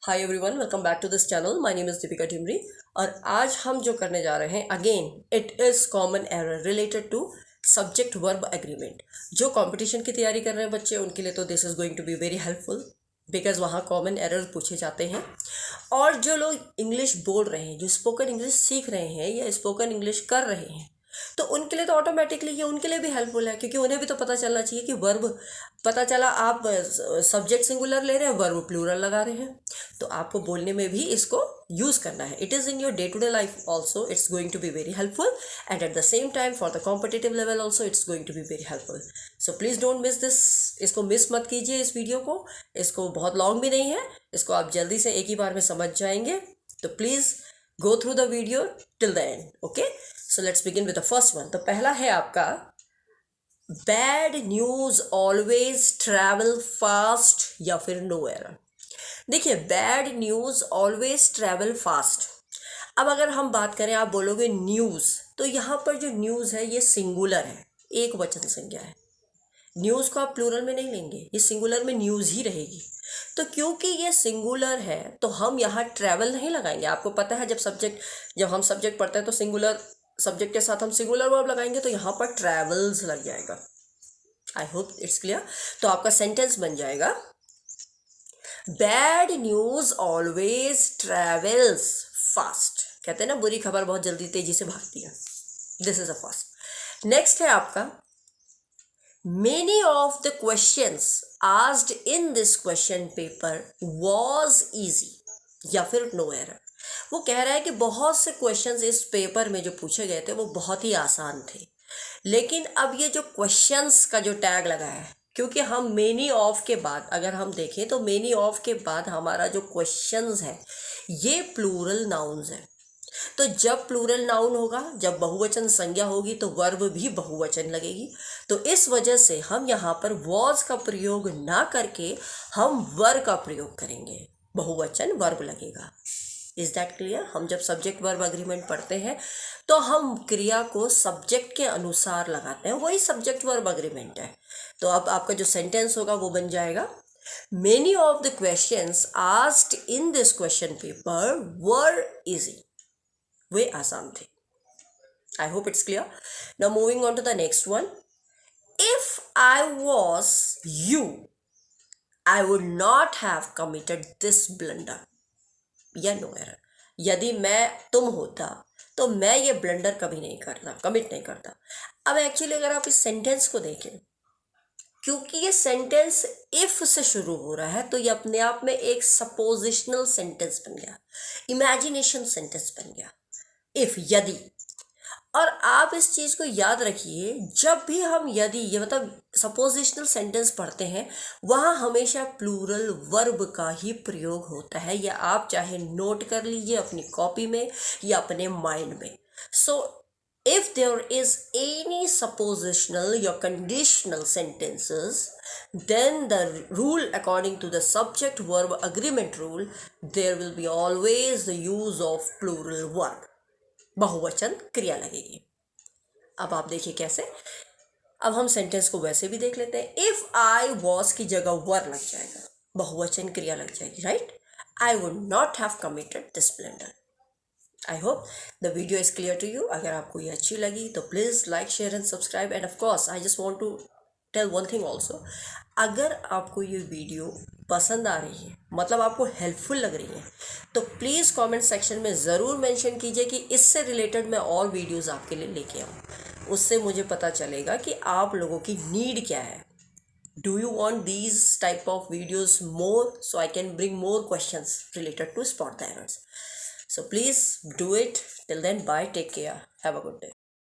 Hi everyone, welcome back to this channel. My name is Deepika Timri और आज हम जो करने जा रहे हैं again it is common error related to subject verb agreement. जो कंपटीशन की तैयारी कर रहे हैं बच्चे, उनके लिए तो this is going to be very helpful because वहाँ कॉमन एरर पूछे जाते हैं। और जो लोग इंग्लिश बोल रहे हैं, जो स्पोकन इंग्लिश सीख रहे हैं या स्पोकन इंग्लिश कर रहे हैं, तो उनके लिए तो ऑटोमेटिकली ये उनके लिए भी हेल्पफुल है, क्योंकि उन्हें भी तो पता चलना चाहिए कि वर्ब, पता चला आप सब्जेक्ट सिंगुलर ले रहे हैं, वर्ब प्लूरल लगा रहे हैं, तो आपको बोलने में भी इसको यूज़ करना है। It is in your day to day life also it's going to be very helpful and at the same time for the competitive level also it's going to be very helpful. So please don't miss this. इसको miss मत कीजिए इस video को। इसको बहुत long भी नहीं है, इसको आप जल्दी से एक ही बार में समझ जाएंगे। तो please go through the video till the end. Okay, so let's begin with the first one. तो पहला है आपका, bad news always travel fast या फिर नो एरर। देखिए, bad news always travel fast. अब अगर हम बात करें, आप बोलोगे न्यूज़, तो यहाँ पर जो न्यूज़ है ये सिंगुलर है, एक वचन संज्ञा है। न्यूज़ को आप प्लूरल में नहीं लेंगे, ये सिंगुलर में न्यूज़ ही रहेगी। तो क्योंकि ये सिंगुलर है तो हम यहाँ ट्रैवल नहीं लगाएंगे। आपको पता है जब हम सब्जेक्ट पढ़ते हैं तो सिंगुलर सब्जेक्ट के साथ हम सिंगुलर वर्ब लगाएंगे, तो यहाँ पर ट्रैवल्स लग जाएगा। आई होप इट्स क्लियर। तो आपका सेंटेंस बन जाएगा, bad news always travels fast. कहते हैं ना, बुरी खबर बहुत जल्दी तेजी से भागती है। This is a first. Next है आपका, Many of the questions asked in this question paper was easy या फिर no error। वो कह रहा है कि बहुत से क्वेश्चंस इस पेपर में जो पूछे गए थे वो बहुत ही आसान थे, लेकिन अब ये जो क्वेश्चंस का जो टैग लगा है, क्योंकि हम मेनी ऑफ के बाद अगर हम देखें तो मेनी ऑफ के बाद हमारा जो क्वेश्चंस है ये प्लूरल नाउन्स है। तो जब प्लूरल नाउन होगा, जब बहुवचन संज्ञा होगी, तो वर्ब भी बहुवचन लगेगी। तो इस वजह से हम यहाँ पर वॉज का प्रयोग ना करके हम वर का प्रयोग करेंगे, बहुवचन वर्ब लगेगा। Is that clear? हम जब सब्जेक्ट वर्ब एग्रीमेंट पढ़ते हैं तो हम क्रिया को सब्जेक्ट के अनुसार लगाते हैं, वही सब्जेक्ट वर्ब एग्रीमेंट है। तो अब आपका जो सेंटेंस होगा वो बन जाएगा, many of the questions asked in this question paper were easy. वे आसान थे। I hope it's clear. Now moving on to the next one, if I was you I would not have committed this blunder या no error. यदि मैं तुम होता तो मैं ये ब्लंडर कभी नहीं करता, कमिट नहीं करता। अब एक्चुअली अगर आप इस सेंटेंस को देखें, क्योंकि ये सेंटेंस इफ से शुरू हो रहा है, तो ये अपने आप में एक सपोजिशनल सेंटेंस बन गया, इमेजिनेशन सेंटेंस बन गया। इफ, यदि। और आप इस चीज़ को याद रखिए, जब भी हम यदि, ये मतलब सपोजिशनल सेंटेंस पढ़ते हैं, वहाँ हमेशा प्लूरल वर्ब का ही प्रयोग होता है। या आप चाहे नोट कर लीजिए अपनी कॉपी में या अपने माइंड में। सो if there is any suppositional or conditional sentences, then the rule according to the subject verb agreement rule, there will be always the use of plural verb, बहुवचन क्रिया लगेगी। अब आप देखिए कैसे। अब हम सेंटेंस को वैसे भी देख लेते हैं। इफ आई वॉज की जगह वर लग जाएगा, बहुवचन क्रिया लग जाएगी, right. I would not have committed this blunder. I hope the video is clear to you. अगर आपको ये अच्छी लगी तो please like, share and subscribe. And of course I just want to tell one thing also, अगर आपको ये video पसंद आ रही है, मतलब आपको हेल्पफुल लग रही है, तो प्लीज़ कमेंट सेक्शन में ज़रूर मेंशन कीजिए कि इससे रिलेटेड मैं और वीडियोस आपके लिए लेके आऊँ। उससे मुझे पता चलेगा कि आप लोगों की नीड क्या है। Do you want these type of videos more, so I can bring more questions related to spot the errors? So please do it. Till then, bye, take care, have a good day.